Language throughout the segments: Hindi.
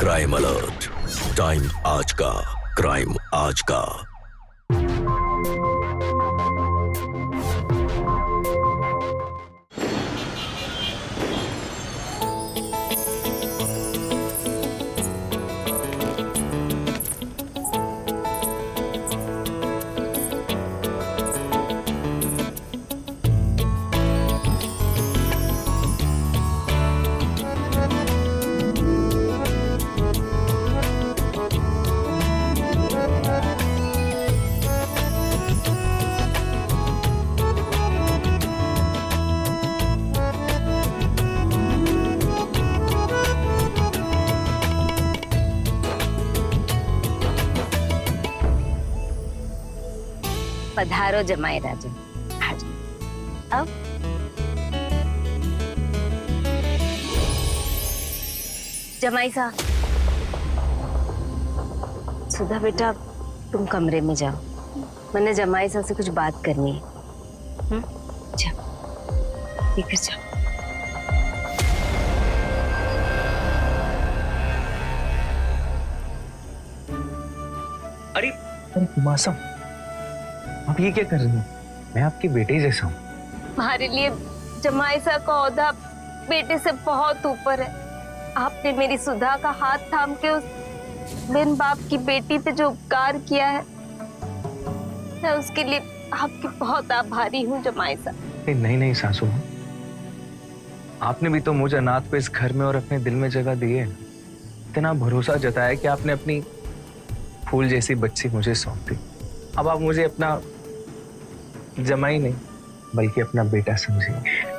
क्राइम अलर्ट, टाइम आज का, क्राइम आज का। पधारो जमाई राजा। अब जमाई साहब, सुधा बेटा तुम कमरे में जाओ, मैंने जमाई साहब से कुछ बात करनी है। जाओ, लेकर जाओ। अरे कुमासा, आप ये क्या कर रही हो? मैं आपके बेटे जैसा हूँ। हमारे लिए जमाई साहब का ओहदा बेटे से बहुत ऊपर है। आपने मेरी सुधा का हाथ थाम के उस बिन बाप की बेटी पे जो उपकार किया है, मैं उसके लिए आपकी बहुत आभारी हूँ जमाई साहब। नहीं नहीं सासू माँ, आपने भी तो मुझे अनाथ पे इस घर में और अपने दिल में जगह दी है। इतना भरोसा जताया कि आपने अपनी फूल जैसी बच्ची मुझे सौंप दी। अब आप मुझे अपना जमाई नहीं बल्कि अपना बेटा समझिए।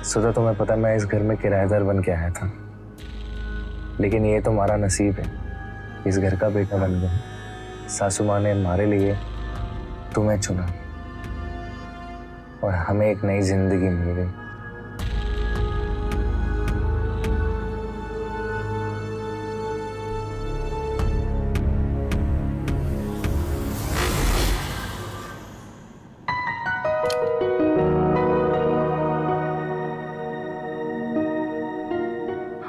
सुधा, तुम्हें पता मैं इस घर में किराएदार बन के आया था, लेकिन ये तुम्हारा नसीब है, इस घर का बेटा बन गया। सासू माँ ने हमारे लिए तुम्हें चुना और हमें एक नई जिंदगी मिल गई।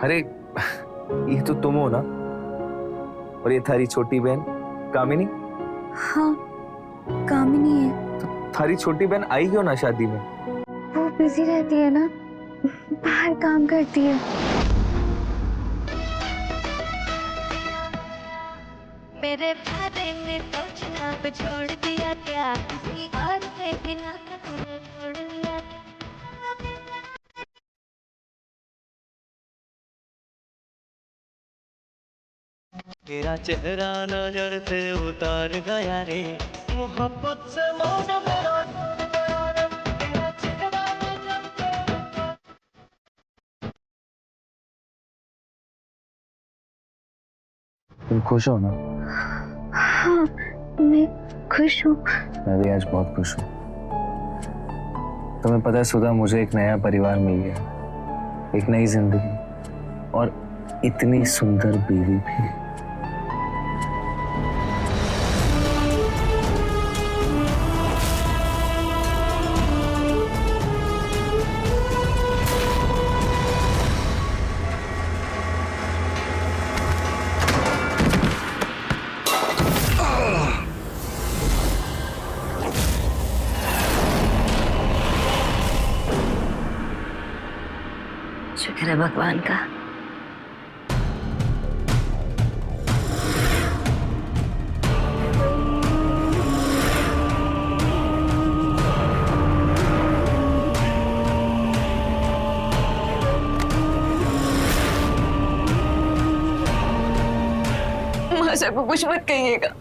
अरे ये तो तुम हो ना, और ये थारी छोटी बहन कामिनी। हाँ, कामिनी है। तो थारी छोटी बहन आई क्यों ना शादी में? वो बिजी रहती है ना, बाहर काम करती है। मेरे बारे में सोचना पे छोड़ दिया क्या, किसी और के बिना तूने छोड़ दिया। तेरा चेहरा नजर से उतार गया रे, मोहब्बत से मौन मेरा तेरा चेहरा नजर से। तुम खुश हो ना? हाँ, मैं खुश हूँ। मैं भी आज बहुत खुश हूँ। तुम्हें पता है सुधा, मुझे एक नया परिवार मिल गया, एक नई जिंदगी और इतनी सुंदर बीवी भी। शुक्र है भगवान का। माशा को कुछ मत कहिएगा।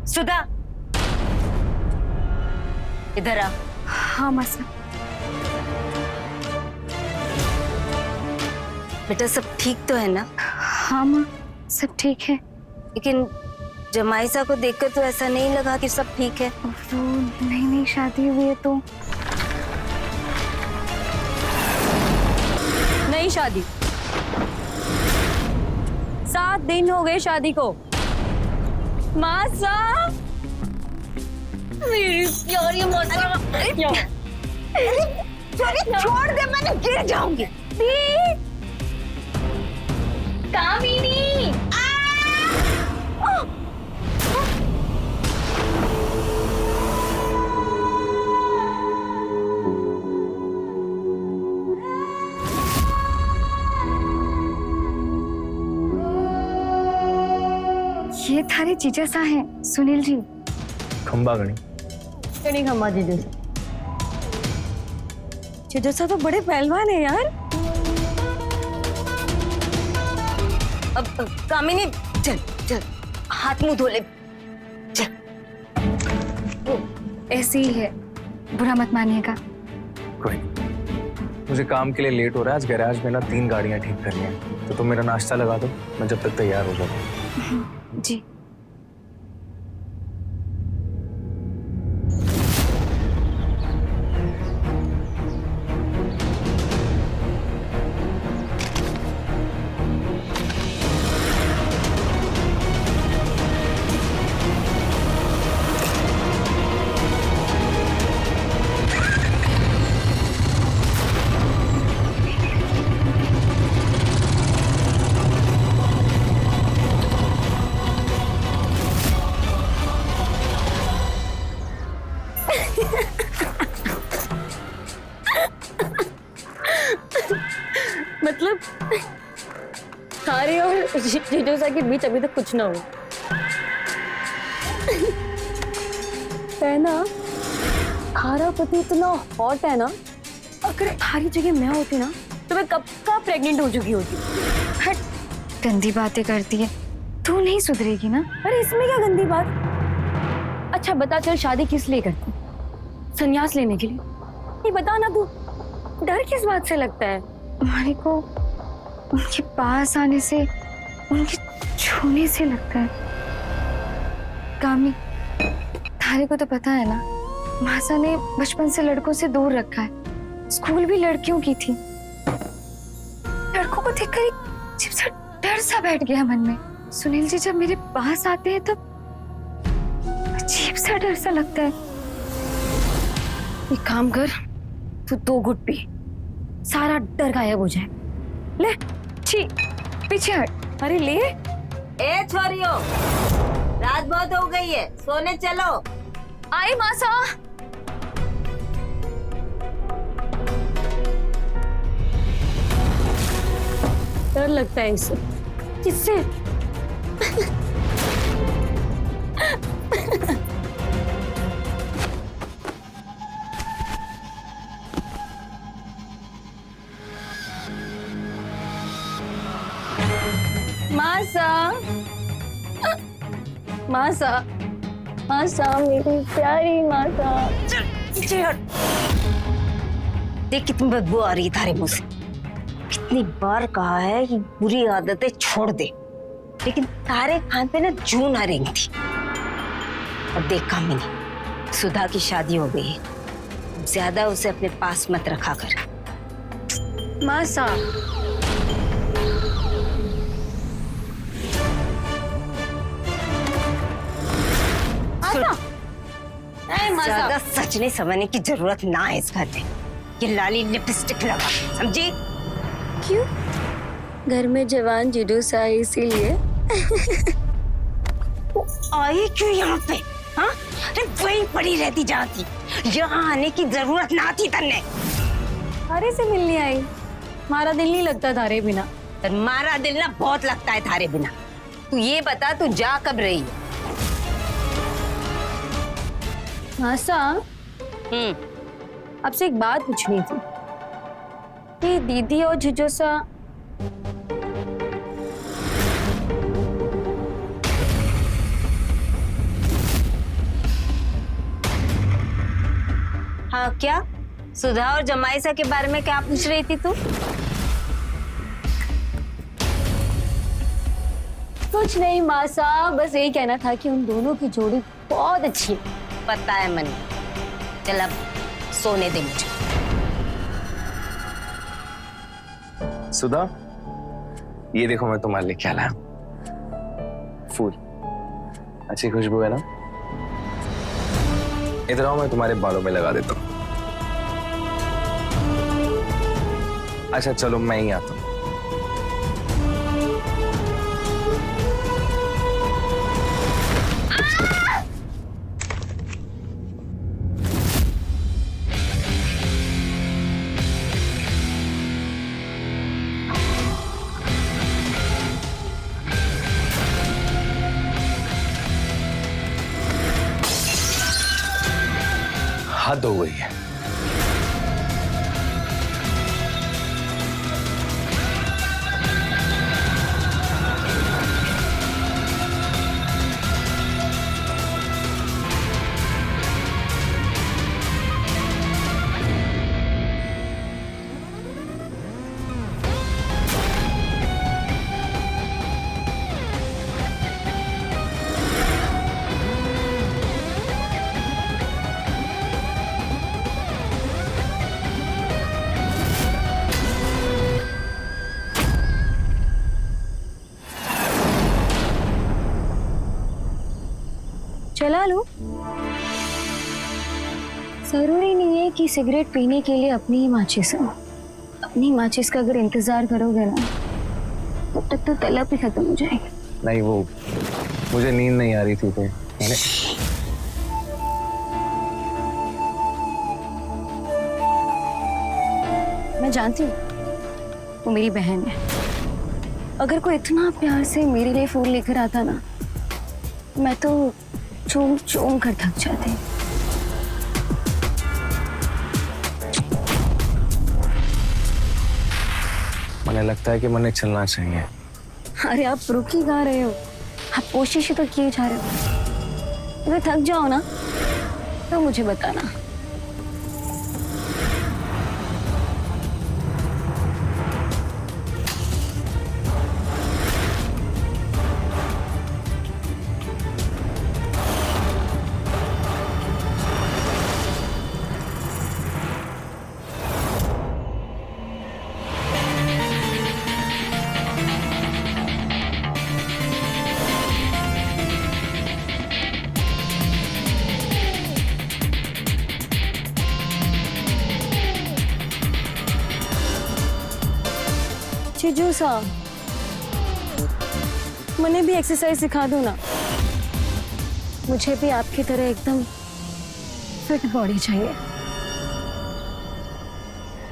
सुधा, इधर आ। हाँ मासा। बेटा सब ठीक तो है ना? हाँ माँ, सब ठीक है। लेकिन जमाईसा को देखकर तो ऐसा नहीं लगा कि सब ठीक है। वो नई नई शादी हुई है तो। नई शादी? 7 दिन हो गए शादी को। मासा, मेरी प्यारी मासा, छोड़ दे, मैंने गिर जाऊंगी। कामिनी, ये थारे जीजा सा हैं, सुनील जी। खंबा गणी। कड़ी खम्मा जीजू सा। जीजू सा तो बड़े पहलवान है यार। अब कामिनी चल चल, हाथ मुंह धो ले। चल। ऐसे ही है, बुरा मत मानिएगा। कोई नहीं। मुझे काम के लिए लेट हो रहा है। आज गैराज में ना 3 गाड़ियां ठीक करनी है, तो तुम मेरा नाश्ता लगा दो, मैं जब तक तैयार हो जाता हूँ। जी। मतलब थारे और जीजू सा के बीच अभी तक कुछ ना हो है ना? थारा पति इतना हॉट है ना, अगर थारी जगह मैं होती ना तो मैं कब का प्रेग्नेंट हो चुकी होती। हट, गंदी बातें करती है, तू नहीं सुधरेगी ना। अरे इसमें क्या गंदी बात? अच्छा बता, चल शादी किस लिए करती? संन्यास लेने के लिए? ये बता ना, तू डर किस बात से लगता है? हमारे को उनके पास आने से, उनके छूने से लगता है। कामी, थारे को तो पता है ना, मासा ने बचपन से लड़कों से दूर रखा है। स्कूल भी लड़कियों की थी। लड़कों को देखकर एक अजीब सा डर सा बैठ गया मन में। सुनील जी जब मेरे पास आते हैं तब अजीब सा डर सा लगता है। एक काम कर, तू 2 घुट पी, सारा डर गायब हो जाए। ले। छी, पीछे हट। अरे ले। ए छोरियो, रात बहुत हो गई है, सोने चलो। आई मासा। डर लगता है इसे। किससे? मासा, मासा, मासा, मेरी प्यारी मासा। देख कितनी बदबू आ रही है थारे मुंह से। कितनी बार कहा है कि बुरी आदतें छोड़ दे, लेकिन तारे खान पे ना जून आ रही थी। अब देख कामिनी, सुधा की शादी हो गई है, ज्यादा उसे अपने पास मत रखा कर। मासा, ज्यादा सच नहीं समझने की जरूरत ना है इस घर में। ये लाली लिपस्टिक लगा, समझी? क्यों? घर में जवान जुलूस आए इसीलिए। आई क्यों यहाँ पे? हाँ, अरे वहीं पड़ी रहती जहाँ थी। यहाँ आने की जरूरत ना थी तन्ने। थारे से मिलने आई। मारा दिल नहीं लगता थारे बिना। पर मारा दिल ना बहुत लगता है थारे बिना। तू ये बता, तू जा कब रही है? मासा, आपसे एक बात पूछनी थी कि दीदी और जिजोसा हाँ क्या? सुधा और जमाईसा के बारे में क्या पूछ रही थी तू? कुछ नहीं मासा, बस यही कहना था कि उन दोनों की जोड़ी बहुत अच्छी है। पता है मनी। चल अब सोने दे मुझे। सुधा, ये देखो मैं तुम्हारे लिए क्या लाया। फूल, अच्छी खुशबू है ना? इधर आओ, मैं तुम्हारे बालों में लगा देता हूँ। अच्छा चलो, मैं ही आता हूँ। हद हो गई है। चला लो। जरूरी नहीं है कि सिगरेट पीने के लिए अपनी ही माचिस हो। अपनी माचिस का अगर इंतजार करोगे ना, तब तक तो तलब ही खत्म हो जाएगी। नहीं, वो मुझे नींद नहीं आ रही थी तो मैंने मैं जानती हूँ वो मेरी बहन है। अगर कोई इतना प्यार से मेरे लिए फूल लेकर आता ना, मैं तो चूम चूम कर थक जाती। मुझे लगता है कि मुझे चलना चाहिए। अरे आप रुक ही गा रहे हो? आप कोशिश तो किए जा रहे हो। अगर थक जाओ ना तो मुझे बताना। जिजू सा, मुझे भी एक्सरसाइज सिखा दो ना। मुझे भी आपकी तरह एकदम फिट बॉडी चाहिए।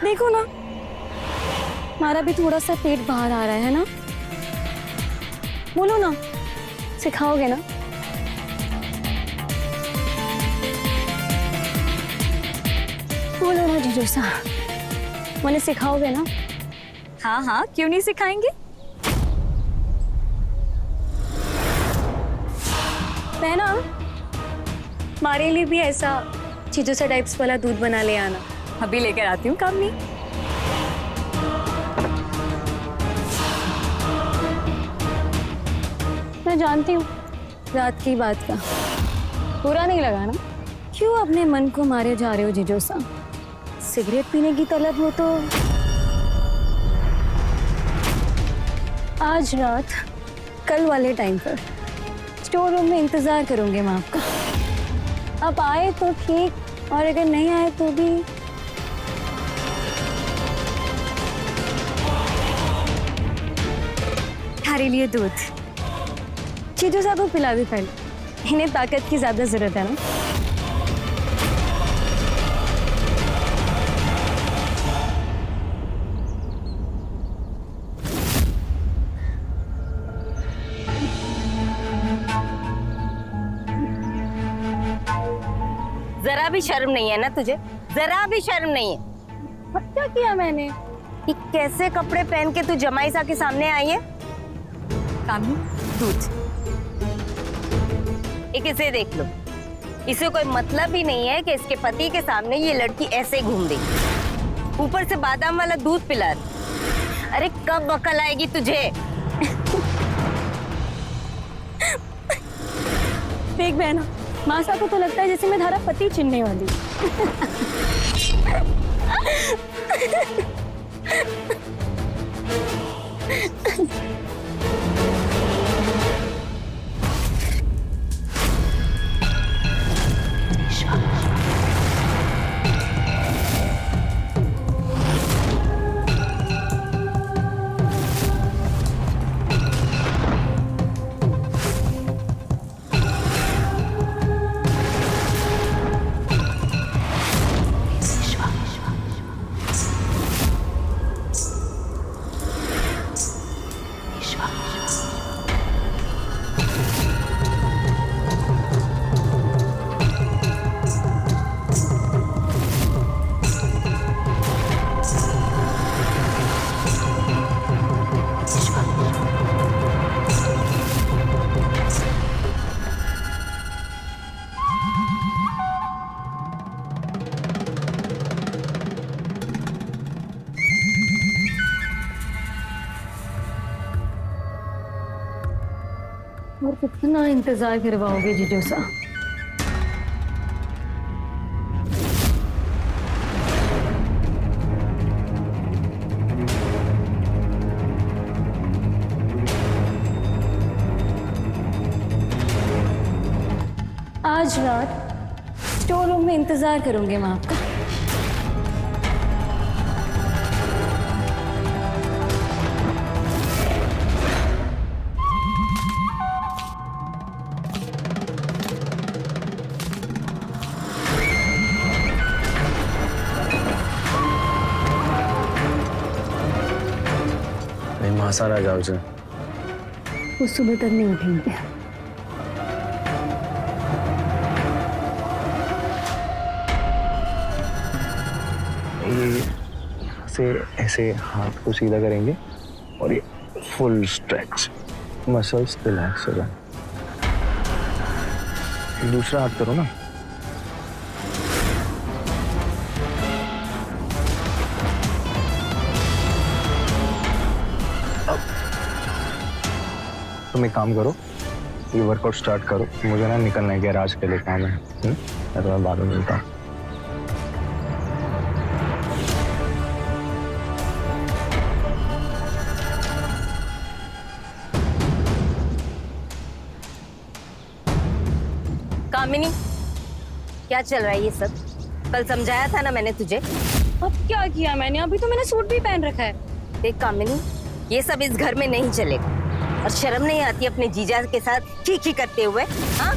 देखो ना, हमारा भी थोड़ा सा पेट बाहर आ रहा है ना। बोलो ना, सिखाओगे ना? बोलो ना जीजू साहब, मुझे सिखाओगे ना? हाँ हाँ, क्यों नहीं सिखाएंगे। बहना, हमारे लिए भी ऐसा चीजों से टाइप्स वाला दूध बना ले आना। अभी लेकर आती हूँ कामनी। मैं जानती हूँ रात की बात का बुरा नहीं लगा ना। क्यों अपने मन को मारे जा रहे हो जीजू साहब? सिगरेट पीने की तलब हो तो आज रात कल वाले टाइम पर स्टोर रूम में इंतजार करूंगी मैं आपका। आप आए तो ठीक, और अगर नहीं आए तो भी। थारे लिए दूध। चीजू साहब को पिला भी पहले, इन्हें ताकत की ज्यादा जरूरत है ना। जरा भी शर्म नहीं है ना तुझे? जरा भी शर्म नहीं है? अब क्या किया मैंने? ये कैसे कपड़े पहन के तू जमाई सा के सामने आई है? कामनी, दूध। एक इसे देख लो, इसे कोई मतलब ही नहीं है कि इसके पति के सामने ये लड़की ऐसे घूम रही, ऊपर से बादाम वाला दूध पिला रही। अरे कब अकल आएगी तुझे? देख बहना, मासा को तो लगता है जैसे मैं धारा पति चिन्हने वाली। और कितना इंतजार करवाओगे जीजू साहब? आज रात स्टोर रूम में इंतजार करूंगी मैं आपका। मासा ना जाओ जी। वो सुबह तक नहीं उठेंगे। ये यहाँ से ऐसे हाथ को सीधा करेंगे और ये फुल स्ट्रेच, मसल्स रिलैक्स हो जाए। दूसरा हाथ करो ना। तुम एक काम करो, ये वर्कआउट स्टार्ट करो। मुझे ना निकलना है, गैराज के लिए काम है। मैं तुम्हें बाद में मिलता हूँ। कामिनी, क्या चल रहा है ये सब? कल समझाया था ना मैंने तुझे। अब क्या किया मैंने? अभी तो मैंने सूट भी पहन रखा है। देख कामिनी, ये सब इस घर में नहीं चलेगा। और शर्म नहीं आती अपने जीजा के साथ खी करते हुए? हाँ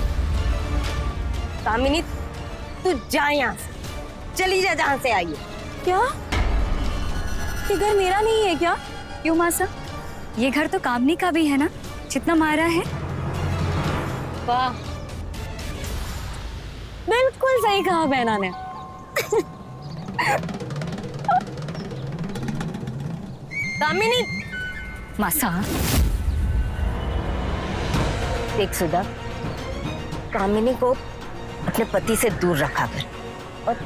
कामिनी, तू जा यहाँ से, चली जा जहाँ से आई है। क्या ये घर मेरा नहीं है क्या? क्यों मासा, ये घर तो कामनी का भी है ना, जितना मारा है। वाह, बिल्कुल सही कहा बहना ने। कामिनी, मासा देख सुधा, कामिनी को अपने पति से दूर रखा कर और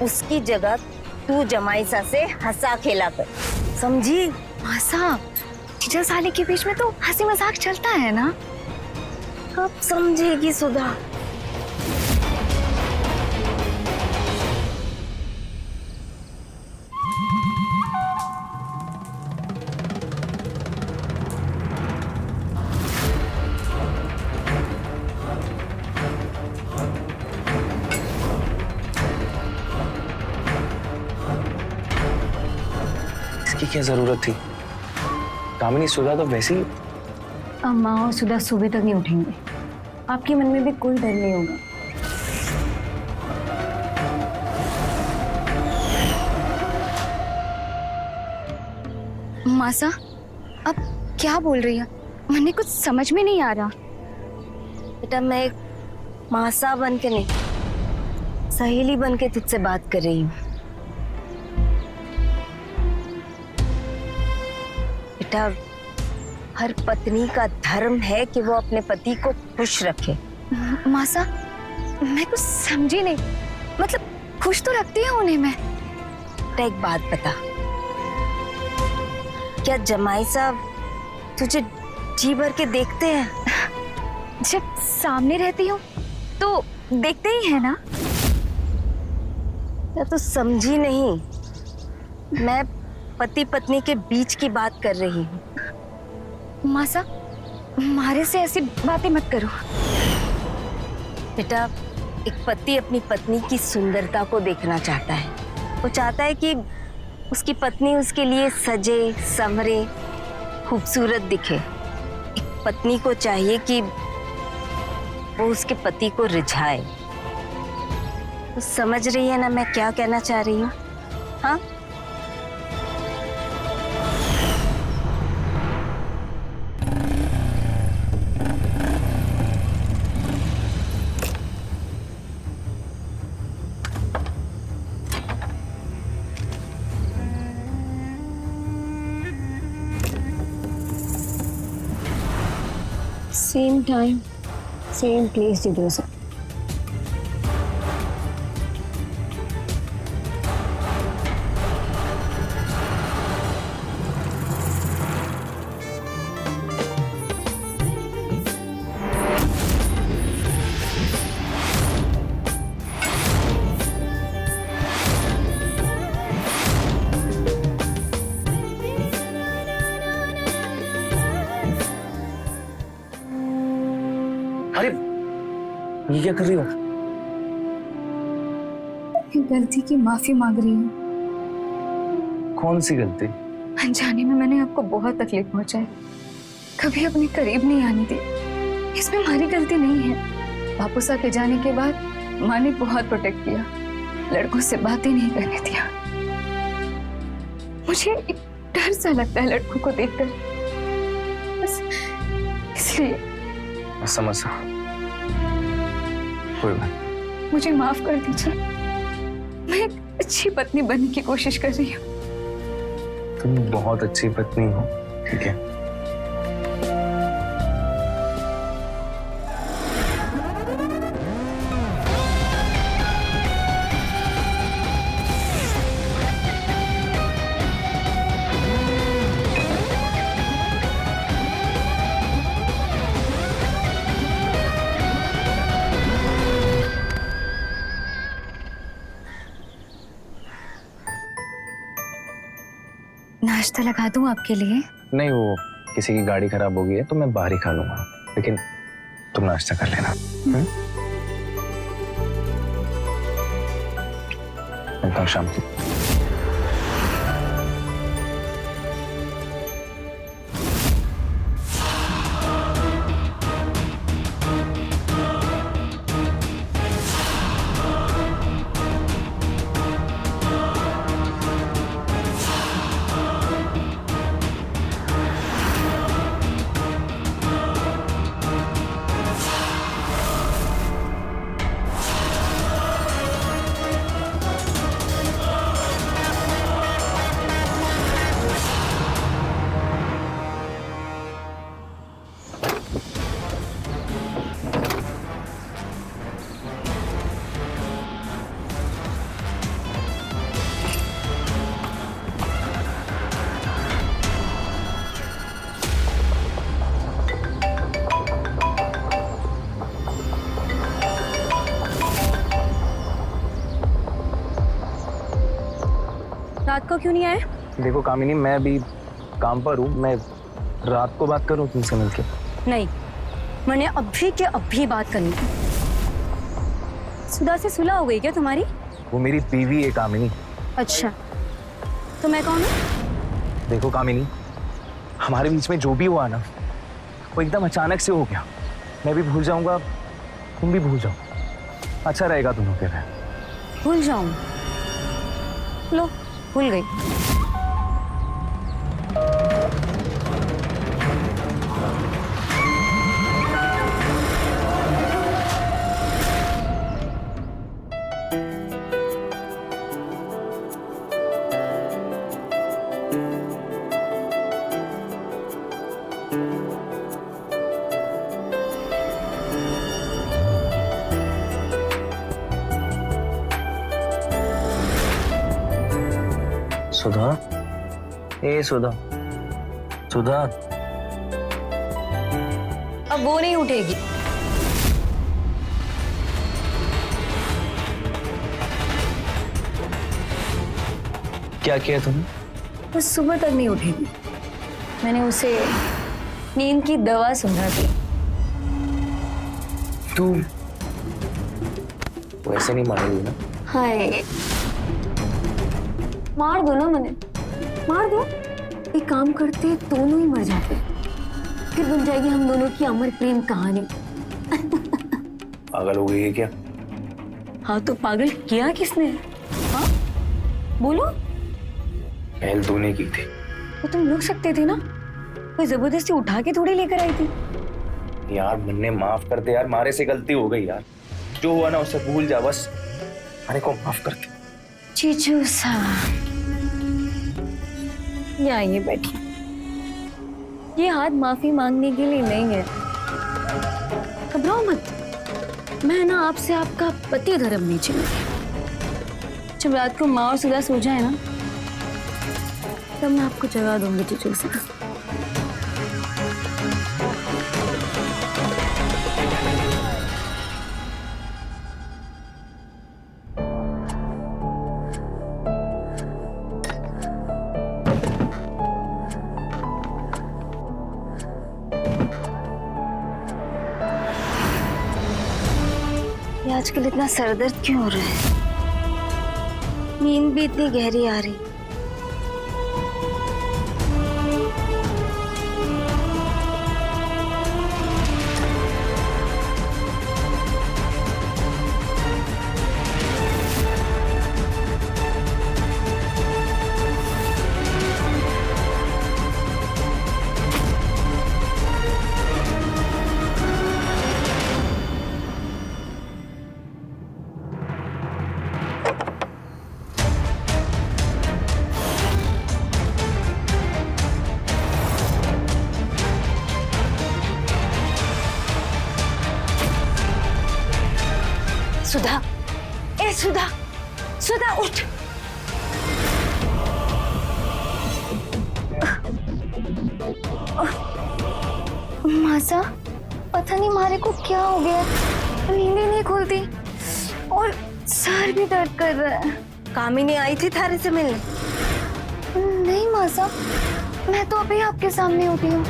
उसकी जगह तू जमाईसा से हंसा खेला कर, समझी? मासा, जीजा साली के बीच में तो हंसी मजाक चलता है ना। कब समझेगी सुधा? इसकी क्या जरूरत थी? कामिनी, सुधा तो वैसी। अम्मा और सुधा सुबह तक नहीं उठेंगे, आपके मन में भी कोई डर नहीं होगा। मासा, अब क्या बोल रही है? मैंने कुछ समझ में नहीं आ रहा। बेटा, मैं एक मासा बन के नहीं, सहेली बन के तुझसे बात कर रही हूँ। बेटा, हर पत्नी का धर्म है कि वो अपने पति को खुश रखे। मासा, मैं कुछ समझी नहीं। मतलब खुश तो रखती है उन्हें मैं। बेटा, एक बात बता, क्या जमाई साहब तुझे जी भर के देखते हैं? जब सामने रहती हूँ तो देखते ही है ना। या तो समझी नहीं, मैं पति पत्नी के बीच की बात कर रही हूँ। मासा, मारे से ऐसी बातें मत करो। बेटा, एक पति अपनी पत्नी की सुंदरता को देखना चाहता है। वो चाहता है कि उसकी पत्नी उसके लिए सजे संवरे खूबसूरत दिखे। एक पत्नी को चाहिए कि वो उसके पति को रिझाए। तो समझ रही है ना मैं क्या कहना चाह रही हूँ? हाँ, सेम टाइम सेम प्लेस जिधर से। अरे, ये क्या कर रही हो? गलती की माफी मांग रही हूँ। कौन सी गलती? अनजाने में मैंने आपको बहुत तकलीफ पहुंचाई, कभी अपने करीब नहीं आने दी। इसमें हमारी गलती नहीं है। वापस के जाने के बाद माँ ने बहुत प्रोटेक्ट किया, लड़कों से बातें नहीं करने दिया। मुझे एक डर सा लगता है लड़कों को देखकर, बस इसलिए। समझ सकता, कोई बात। मुझे माफ कर दीजिए, मैं एक अच्छी पत्नी बनने की कोशिश कर रही हूँ। तुम बहुत अच्छी पत्नी हो, ठीक है? नाश्ता लगा दूं आपके लिए? नहीं, वो किसी की गाड़ी खराब हो गई है तो मैं बाहर ही खा लूंगा, लेकिन तुम नाश्ता कर लेना। मिलता हूँ शाम को। रात को क्यों नहीं आए? देखो कामिनी, मैं अभी काम पर हूँ, मैं रात को बात करूँ तुमसे मिलके? नहीं, मैंने अभी के अभी बात करनी थी। सुधा से सुलह हो गई क्या तुम्हारी? वो मेरी बीवी है कामिनी। अच्छा, तो मैं कौन हूँ? देखो कामिनी, हमारे बीच में जो भी हुआ ना, वो एकदम अचानक से हो गया। मैं भी भूल जाऊंगा, तुम भी भूल जाओ, अच्छा रहेगा दोनों के लिए। भूल जाऊं? लो, भूल गई। सुधा, ए सुधा, सुधा। अब वो नहीं उठेगी। क्या किया तुमने? वो सुबह तक नहीं उठेगी। मैंने उसे नींद की दवा सुंघा दी। तू वैसे नहीं मारेगी ना? हाय, मार दो ना, मैंने मार दो। एक काम करते, दोनों ही मर जाते, फिर बन जाएगी हम दोनों की अमर प्रेम कहानी। पागल हो गई है क्या? हाँ तो पागल किया किसने? हाँ बोलो। पहल तूने की थी। तो तुम रुक सकते थे ना, कोई जबरदस्ती उठा के थोड़ी लेकर आई थी। यार मुन्ने, माफ कर दे यार, मारे से गलती हो गई यार। जो हुआ ना उसे भूल जा बस, अरे को माफ कर दे। चीचू सा, यहाँ ये बैठी। ये हाथ माफी मांगने के लिए नहीं है। घबराओ मत, मैं ना आपसे आपका पति धर्म नहीं छीनूंगी। जब रात को माँ और सुधा सो जाए ना, तब मैं आपको जगा दूंगी चीचू सा। आजकल इतना सरदर्द क्यों हो रहा है? नींद भी इतनी गहरी आ रही। सुधा, ए सुधा, सुधा उठ। मासा, पता नहीं मारे को क्या हो गया, नींद ही नहीं खुलती और सर भी दर्द कर रहा है। कामिनी आई थी थारे से मिलने? नहीं मासा, मैं तो अभी आपके सामने उठी हूँ।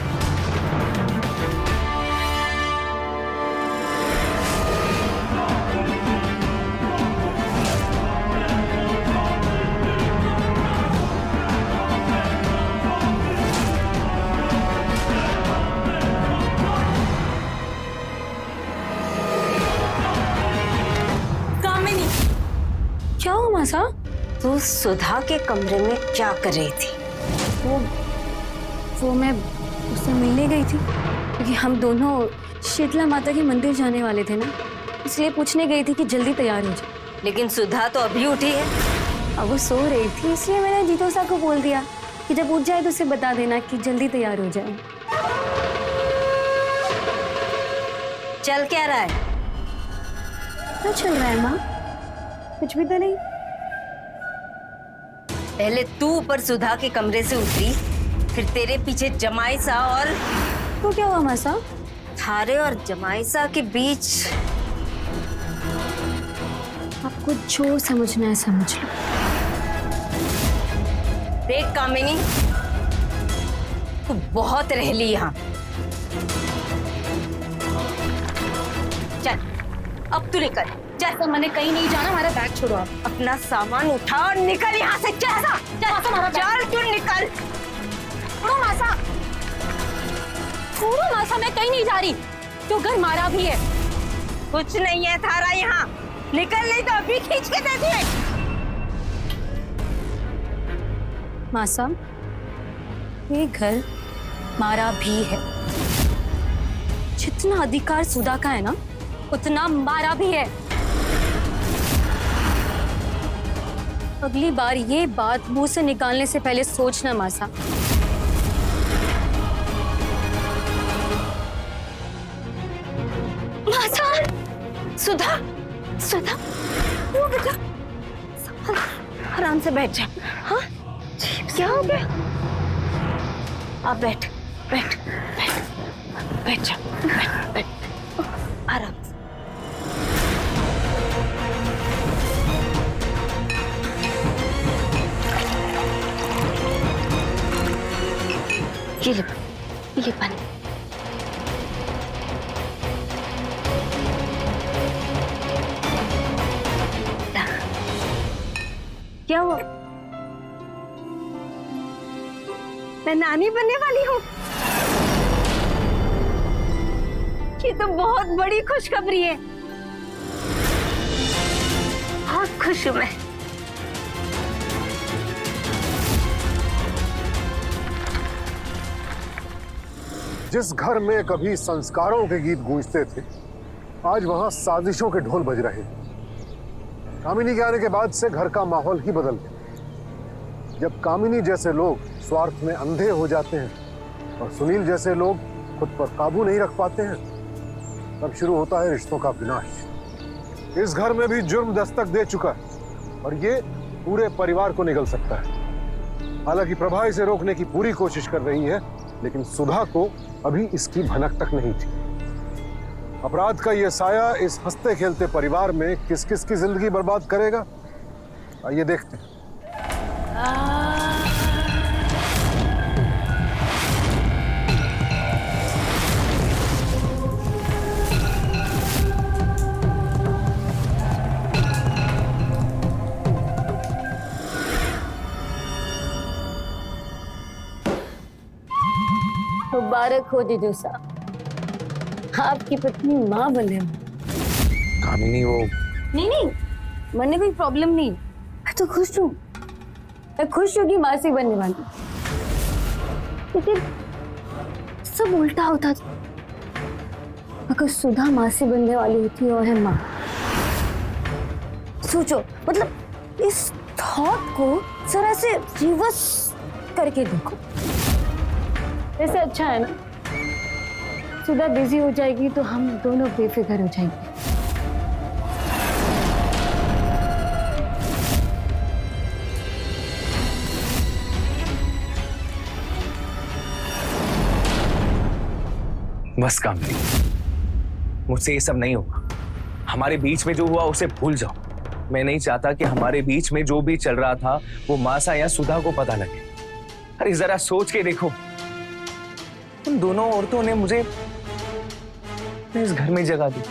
क्या हुआ मासा? तू सुधा के कमरे में क्या कर रही थी? वो मैं उससे मिलने गई थी, क्योंकि हम दोनों शीतला माता के मंदिर जाने वाले थे ना, इसलिए पूछने गई थी कि जल्दी तैयार हो जाए। लेकिन सुधा तो अभी उठी है। अब वो सो रही थी, इसलिए मैंने जीतोसा को बोल दिया कि जब उठ जाए तो उसे बता देना कि जल्दी तैयार हो जाए। चल क्या रहा है? क्या चल रहा है माँ? कुछ भी तो नहीं। पहले तू ऊपर सुधा के कमरे से उतरी, फिर तेरे पीछे जमाईसा और तो क्या हुआ मासा? थारे और जमाईसा के बीच आपको जो समझना है समझ लो। देख कामिनी, तू बहुत रह ली यहाँ। चल अब तू निकल, चल। मैंने कहीं नहीं जाना, हमारा बैग छोड़ो आप। अपना सामान उठा और निकल यहाँ से। चल चल तू निकल। छोड़ो मासा, छोड़ो मासा, मैं कहीं नहीं जा रही। तो घर मारा भी है। कुछ नहीं है थारा यहाँ, निकल नहीं तो अभी खींच के दे दिए। मासा, ये घर मारा भी है। जितना अधिकार सुधा का है ना, उतना मारा भी है। अगली बार ये बात मुंह से निकालने से पहले सोचना मासा। मासा, सुधा, सुधा, वो बेटा, आराम से बैठ जा। हाँ, क्या हो गया? आप बैठ, बैठ, बैठ, बैठ जा, बैठ, बैठ, आराम से। ये पानी। क्या हुआ? मैं नानी बनने वाली हूँ। ये तो बहुत बड़ी खुशखबरी है। बहुत खुश हूँ मैं। जिस घर में कभी संस्कारों के गीत गूंजते थे, आज वहां साजिशों के ढोल बज रहे हैं। कामिनी के आने के बाद से घर का माहौल ही बदल गया। जब कामिनी जैसे लोग स्वार्थ में अंधे हो जाते हैं और सुनील जैसे लोग खुद पर काबू नहीं रख पाते हैं, तब शुरू होता है रिश्तों का विनाश। इस घर में भी जुर्म दस्तक दे चुका है और ये पूरे परिवार को निगल सकता है। हालांकि प्रभा इसे रोकने की पूरी कोशिश कर रही है, लेकिन सुधा को अभी इसकी भनक तक नहीं थी। अपराध का यह साया इस हंसते खेलते परिवार में किस किस की जिंदगी बर्बाद करेगा, आइए देखते हैं। मुबारक हो जीजू साहब, आपकी पत्नी माँ बने हो। कामिनी वो नहीं नहीं, बनने कोई प्रॉब्लम नहीं, मैं तो खुश हूँ। मैं खुश हूँ कि मासी बनने वाली, लेकिन सब उल्टा होता था। अगर सुधा मासी बनने वाली होती और है माँ, सोचो, मतलब इस थॉट को जरा से रिवर्स करके देखो। ऐसे अच्छा है ना, सुधा बिजी हो जाएगी तो हम दोनों बेफिक्र हो जाएंगे। बस कामिनी, मुझसे ये सब नहीं होगा। हमारे बीच में जो हुआ उसे भूल जाओ। मैं नहीं चाहता कि हमारे बीच में जो भी चल रहा था वो मासा या सुधा को पता लगे। अरे जरा सोच के देखो, उन दोनों औरतों ने मुझे इस घर में जगह दी,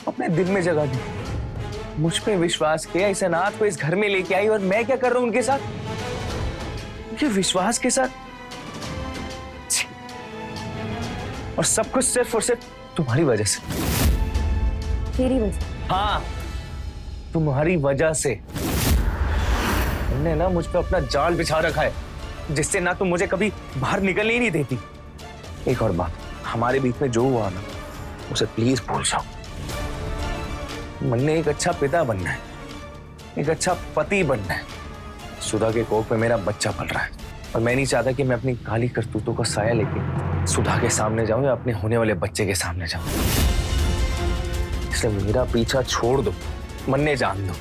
अपने दिल में जगह दी, मुझ पे विश्वास किया, इस अनाथ को इस घर में लेके आई, और मैं क्या कर रहा हूं उनके साथ? उनके विश्वास के साथ। और सब कुछ सिर्फ और सिर्फ तुम्हारी वजह से। तेरी वजह? हाँ, तुम्हारी वजह से। तुमने ना मुझ पे अपना जाल बिछा रखा है, जिससे ना तुम मुझे कभी बाहर निकलने ही नहीं देती। एक और बात, हमारे बीच में जो हुआ ना, उसे प्लीज भूल जाओ। मन ने एक अच्छा पिता बनना है, एक अच्छा पति बनना है। सुधा के कोख में मेरा बच्चा पल रहा है, और मैं नहीं चाहता कि मैं अपनी काली करतूतों का साया लेके सुधा के सामने जाऊं या अपने होने वाले बच्चे के सामने जाऊं। इसलिए मेरा पीछा छोड़ दो, मन्ने जान दो।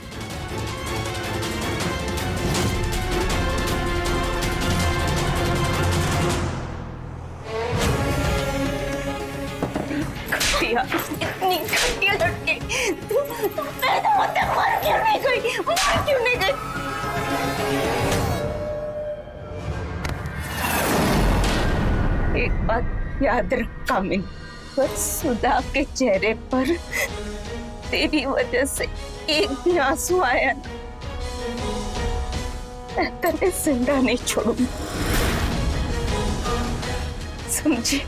इतनी घटिया लड़के, तुम पैदा होते मर क्यों नहीं गई? मर क्यों नहीं गई? एक बात याद रख कामिनी, पर सुधा के चेहरे पर तेरी वजह से एक भी आंसू आया ना, मैं तेरे जिंदा नहीं छोड़ूंगी, समझी?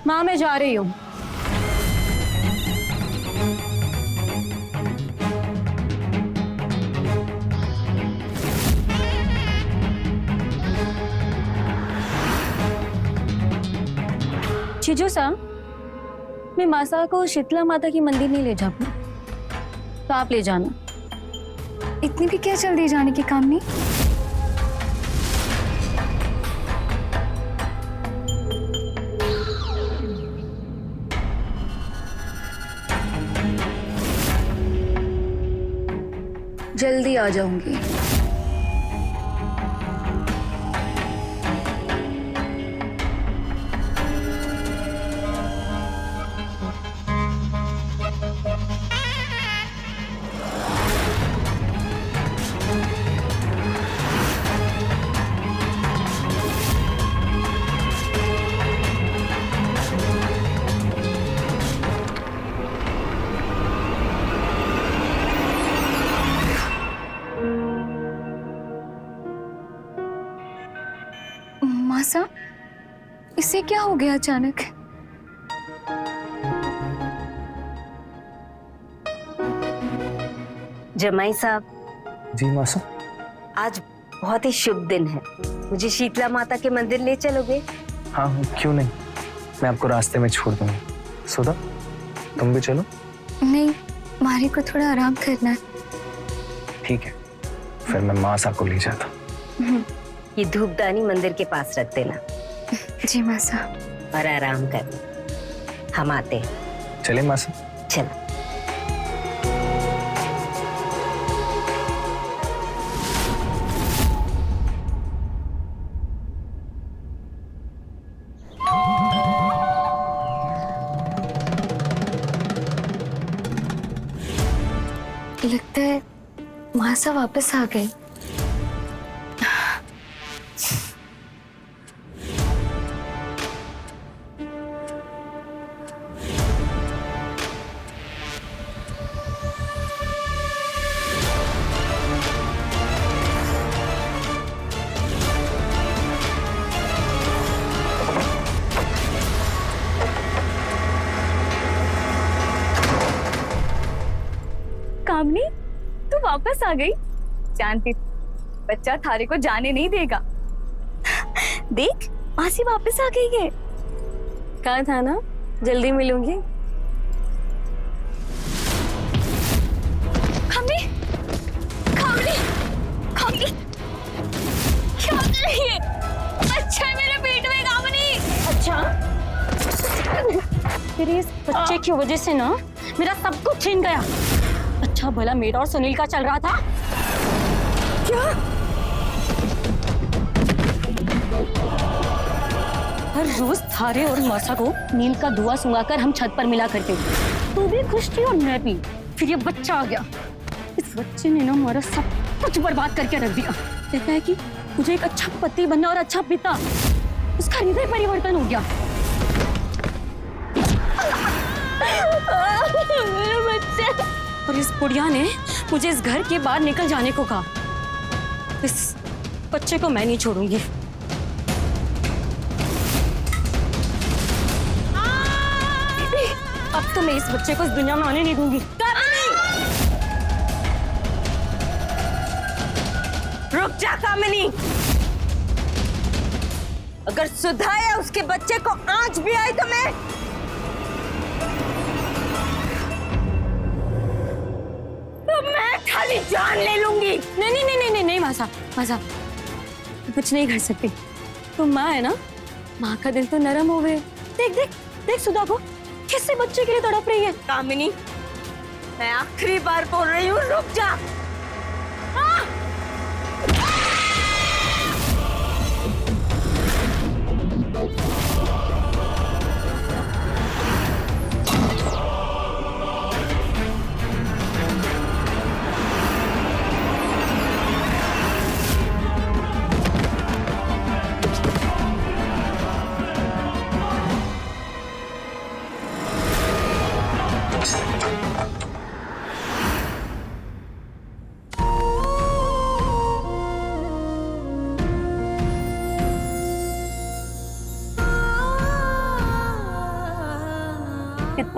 माँ मैं जा रही हूँ। जीजू साहब, मैं मासा को शीतला माता की मंदिर नहीं ले जा पाऊँ, तो आप ले जाना। इतनी भी क्या जल्दी जाने की काम नहीं? जल्दी आ जाऊंगी। मासा, इसे क्या हो गया अचानक? जमाई साहब, जी मासा। आज बहुत ही शुभ दिन है, मुझे शीतला माता के मंदिर ले चलोगे? हाँ क्यों नहीं, मैं आपको रास्ते में छोड़ दूंगी। सुधा तुम भी चलो। नहीं, मारी को थोड़ा आराम करना है। ठीक है, फिर मैं मासा को ले जाता हूँ। ये धूपदानी मंदिर के पास रख देना। जी मासा। और आराम करना, हम आते हैं। चले मासा। चलो। लगता है मासा वापस आ गई। कामनी, तू वापस आ गई। जानती थी, बच्चा थारे को जाने नहीं देगा। देख, मासी वापस आ गई है। कहा था ना, जल्दी मिलूंगी। कामनी, कामनी, कामनी, क्या कर रही है? बच्चा है मेरे पेट में, कामनी। अच्छा, तेरे इस बच्चे की वजह से ना मेरा सब कुछ छीन गया। अच्छा भला मेरा और सुनील का चल रहा था। क्या? हर रोज थारे और मासा को नील का धुआं सुंगाकर हम छत पर मिला करते थे। तू भी खुश थी और मैं भी। फिर ये बच्चा आ गया। इस बच्चे ने ना हमारा सब कुछ बर्बाद करके रख दिया। कहता है कि मुझे एक अच्छा पति बनना और अच्छा पिता। उसका हृदय परिवर्तन हो गया। मेरा बच्चा। और इस बुढ़िया ने मुझे इस घर के बाहर निकल जाने को कहा। इस बच्चे को मैं नहीं छोड़ूंगी। अब तो मैं इस बच्चे को इस दुनिया में आने नहीं दूंगी। रुक जा कामिनी, अगर सुधा या उसके बच्चे को आंच भी आई तो मैं खाली जान ले लूंगी। नहीं नहीं नहीं नहीं नहीं मासा, मासा कुछ नहीं कर सकती। तुम माँ है ना, माँ का दिल तो नरम हो गए। देख देख देख सुधा को किससे बच्चे के लिए तड़प रही है। कामिनी, मैं आखिरी बार बोल रही हूँ, रुक जा।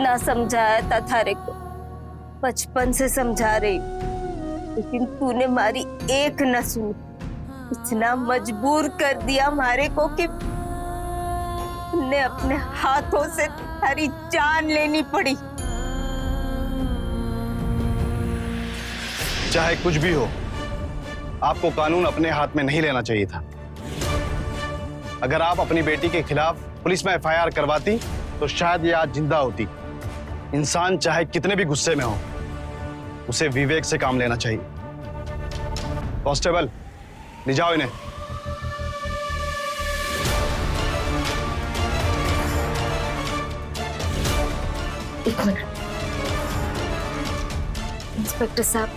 कितना समझाया था थारे को, बचपन से समझा रही, लेकिन तूने मारी एक न सुनी। इतना मजबूर कर दिया मारे को कि ने अपने हाथों से थारी जान लेनी पड़ी। चाहे कुछ भी हो, आपको कानून अपने हाथ में नहीं लेना चाहिए था। अगर आप अपनी बेटी के खिलाफ पुलिस में एफआईआर करवाती तो शायद ये आज जिंदा होती। इंसान चाहे कितने भी गुस्से में हो, उसे विवेक से काम लेना चाहिए। कांस्टेबल, ले जाओ इन्हें। एक मिनट इंस्पेक्टर साहब,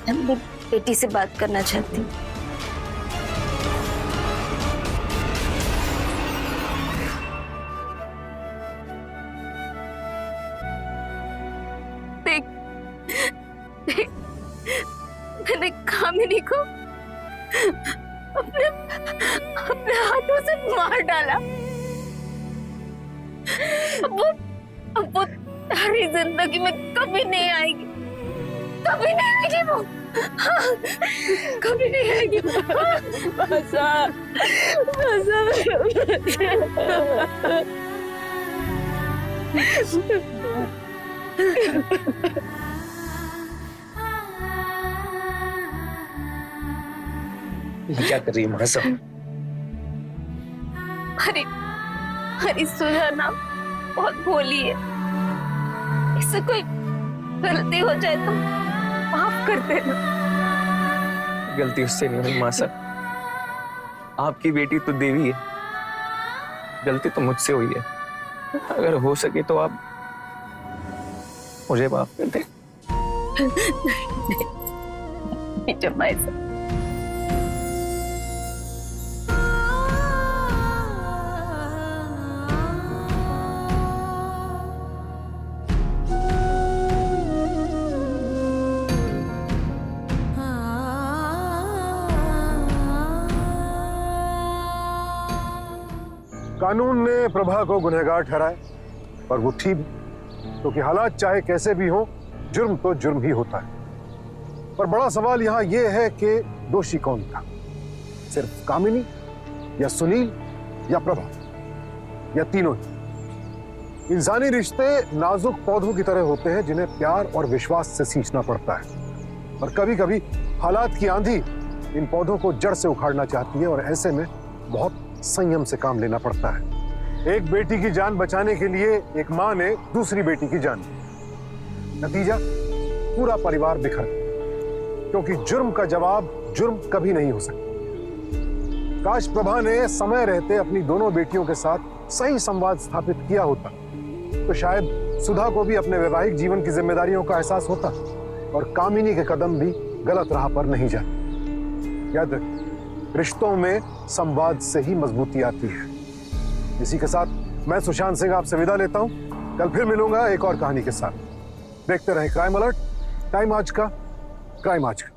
मैं बेटी से बात करना चाहती हूँ। देख, मैंने कामिनी को अपने हाथों से मार डाला। वो सारी जिंदगी में कभी नहीं आएगी, कभी नहीं आएगी वो, कभी नहीं आएगी। ये क्या कर रही है महासा? हरी सुधा ना बहुत भोली है, इससे कोई गलती हो जाए तो माफ कर देना। गलती उससे नहीं हुई मासा, आपकी बेटी तो देवी है, गलती तो मुझसे हुई है। अगर हो सके तो आप मुझे माफ कर दें। जमाई साहब, कानून ने प्रभा को गुनहगार ठहराया, पर वो थी भी, क्योंकि हालात चाहे कैसे भी हो, जुर्म तो जुर्म ही होता है। पर बड़ा सवाल यहाँ ये है कि दोषी कौन था? सिर्फ कामिनी या सुनील या प्रभा या तीनों ही? इंसानी रिश्ते नाजुक पौधों की तरह होते हैं जिन्हें प्यार और विश्वास से सींचना पड़ता है, और कभी कभी हालात की आंधी इन पौधों को जड़ से उखाड़ना चाहती है, और ऐसे में बहुत संयम से काम लेना पड़ता है। एक बेटी की जान बचाने के लिए एक मां ने दूसरी बेटी की जान, नतीजा पूरा परिवार बिखर गया, क्योंकि जुर्म का जवाब जुर्म कभी नहीं हो सकता। काश प्रभा ने समय रहते अपनी दोनों बेटियों के साथ सही संवाद स्थापित किया होता, तो शायद सुधा को भी अपने वैवाहिक जीवन की जिम्मेदारियों का एहसास होता और कामिनी के कदम भी गलत राह पर नहीं जाते। याद रखिए, रिश्तों में संवाद से ही मजबूती आती है। इसी के साथ मैं सुशांत सिंह आपसे विदा लेता हूं। कल फिर मिलूंगा एक और कहानी के साथ। देखते रहें क्राइम अलर्ट, टाइम आज का, क्राइम आज का।